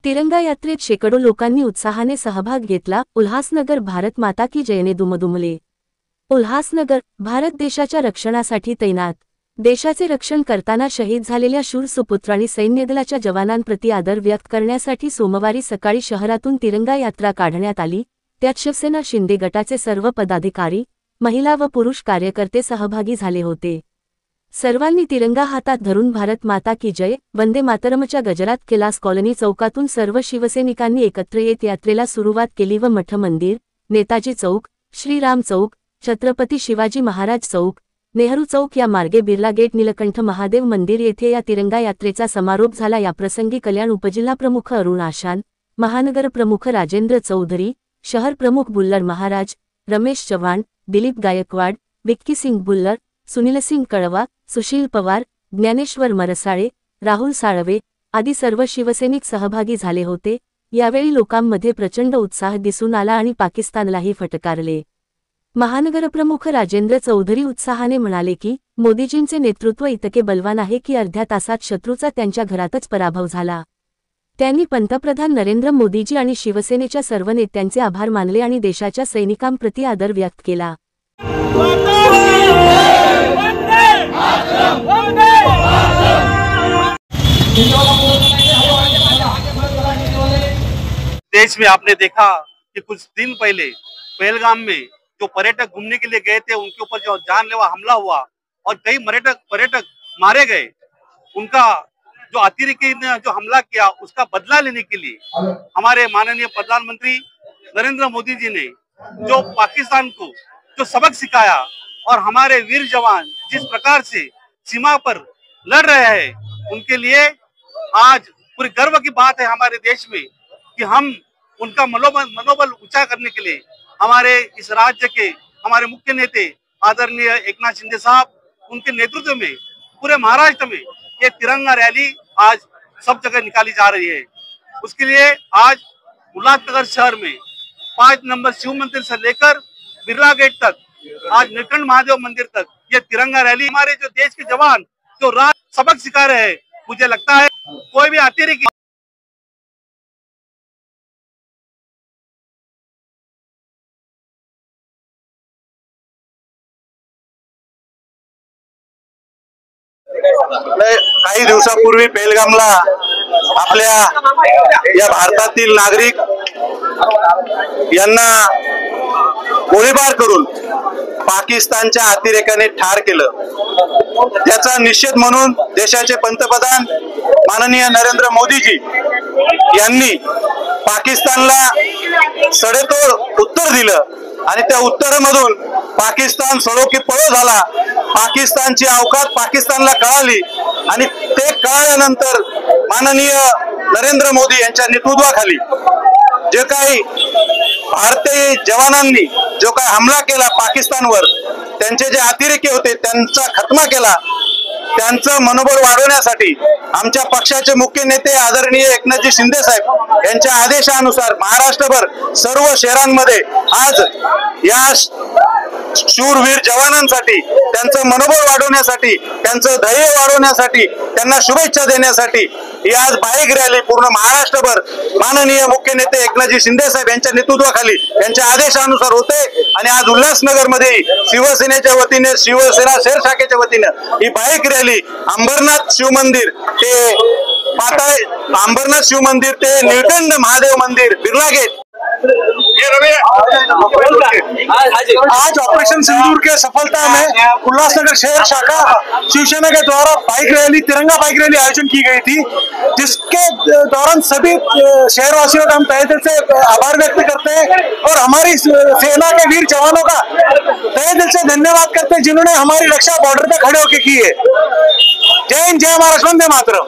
तिरंगा यात्रेत शेकडो लोकांनी उत्साहाने सहभाग घेतला। उल्हासनगर भारत माता की जयने दुमदुमले। उल्हासनगर भारत देशाच्या रक्षणासाठी तैनात। देशाचे रक्षण करताना शहीद झालेल्या शूर सुपुत्रांनी सैन्यदलाच्या जवानांप्रती आदर व्यक्त करण्यासाठी सोमवारी सकाळी शहरातून तिरंगा यात्रा काढण्यात आली। त्यात शिवसेना शिंदे गटाचे सर्व पदाधिकारी, महिला व पुरुष कार्यकर्ते सहभागी झाले होते। सर्वांनी तिरंगा हातात धरून भारत माता की जय, वंदे मातरमच्या गजरात कैलास कॉलनी चौकातून सर्व शिवसैनिकांनी एकत्र येत यात्रेला सुरुवात केली व मठ मंदिर, नेताजी चौक, श्रीराम चौक, छत्रपती शिवाजी महाराज चौक, नेहरू चौक या मार्गे बिर्ला गेट, नीलकंठ महादेव मंदिर येथे या तिरंगा यात्रेचा समारोप झाला। याप्रसंगी कल्याण उपजिल्हा प्रमुख अरुण आशान, महानगर प्रमुख राजेंद्र चौधरी, शहर प्रमुख बुल्लर महाराज, रमेश चव्हाण, दिलीप गायकवाड, विक्की सिंग बुल्लर, सुनील सिंग कळवा, सुशील पवार, ज्ञानेश्वर मरसाळे, राहुल साळवे आदी सर्व शिवसैनिक सहभागी झाले होते। यावेळी लोकांमध्ये प्रचंड उत्साह दिसून आला आणि पाकिस्तानलाही फटकारले। महानगरप्रमुख राजेंद्र चौधरी उत्साहाने म्हणाले की मोदीजींचे नेतृत्व इतके बलवान आहे की अर्ध्या तासात शत्रूचा त्यांच्या घरातच पराभव झाला। त्यांनी पंतप्रधान नरेंद्र मोदीजी आणि शिवसेनेच्या सर्व नेत्यांचे आभार मानले आणि देशाच्या सैनिकांप्रती आदर व्यक्त केला। देश में आपने देखा कि कुछ दिन पहले पहलगाम में जो पर्यटक घूमने के लिए गए थे उनके ऊपर जो जानलेवा हमला हुआ और कई पर्यटक मारे गए, उनका जो अतिरेकी ने जो हमला किया उसका बदला लेने के लिए हमारे माननीय प्रधानमंत्री नरेंद्र मोदी जी ने जो पाकिस्तान को जो सबक सिखाया और हमारे वीर जवान जिस प्रकार से सीमा पर लड़ रहे हैं, उनके लिए आज पूरी गर्व की बात है हमारे देश में कि हम उनका मनोबल ऊंचा करने के लिए हमारे इस राज्य के हमारे मुख्य नेता आदरणीय एकनाथ शिंदे साहब, उनके नेतृत्व में पूरे महाराष्ट्र में ये तिरंगा रैली आज सब जगह निकाली जा रही है। उसके लिए आज उल्लासनगर शहर में 5 नंबर शिव मंदिर से लेकर बिरला गेट तक, आज नीलकंठ महादेव मंदिर तक ये तिरंगा रैली हमारे जो देश के जवान जो रात सबक सिखा रहे हैं, मुझे लगता है कोई भी अतिरेकी काही दिवसापूर्वी पेहलगामला आपल्या या भारतातील नागरिक यांना गोळीबार करून पाकिस्तानच्या अतिरेकाने ठार केलं। त्याचा निषेध म्हणून देशाचे पंतप्रधान माननीय नरेंद्र मोदीजी यांनी पाकिस्तानला सडेतोड उत्तर दिलं आणि त्या उत्तरामधून पाकिस्तान सडो की पळो झाला। पाकिस्तानची अवकात पाकिस्तानला कळाली आणि ते कळल्यानंतर माननीय नरेंद्र मोदी यांच्या नेतृत्वाखाली जे काही भारतीय जवानांनी जो काही हमला केला पाकिस्तानवर, त्यांचे जे अतिरेकी होते त्यांचा खात्मा केला। त्यांचं मनोबल वाढवण्यासाठी आमच्या पक्षाचे मुख्य नेते आदरणीय एकनाथजी शिंदे साहेब यांच्या आदेशानुसार महाराष्ट्रभर सर्व शहरांमध्ये आज या शूरवीर जवानांसाठी त्यांचं मनोबल वाढवण्यासाठी, त्यांचं धैर्य वाढवण्यासाठी, त्यांना शुभेच्छा देण्यासाठी ही आज बाईक रॅली पूर्ण महाराष्ट्रभर माननीय मुख्य नेते एकनाथजी शिंदे साहेब यांच्या नेतृत्वाखाली यांच्या आदेशानुसार होते। आणि आज उल्हासनगर मध्ये शिवसेनेच्या वतीने, शिवसेना शहर शाखेच्या वतीने ही बाईक रॅली अंबरनाथ शिव मंदिर ते अंबरनाथ शिव मंदिर ते नीलकंठ महादेव मंदिर, बिर्ला गेट। आज ऑपरेशन सिंदूर के सफलता में उल्लासनगर शहर शाखा शिवसेना के द्वारा बाइक रैली, तिरंगा बाइक रैली आयोजन की गई थी, जिसके दौरान सभी शहरवासियों का हम तहे दिल से आभार व्यक्त करते हैं और हमारी सेना के वीर जवानों का तहे दिल से धन्यवाद करते हैं जिन्होंने हमारी रक्षा बॉर्डर पे खड़े होकर की है। जय हिंद, जय महाराष्ट्र, वंदे मातरम।